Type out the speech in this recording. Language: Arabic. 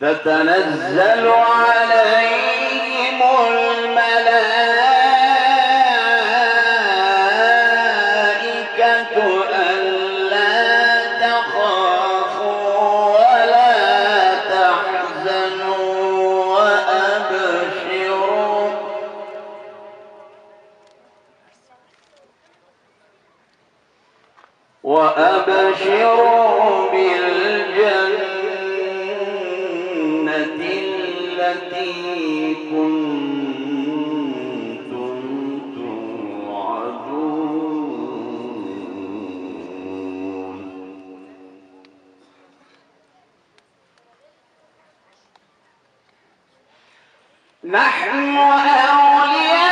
تتنزل عليهم الملائكة ألا تخافوا ولا تحزنوا وأبشروا بالجنة التي كنتم توعدون. نحن أولياؤكم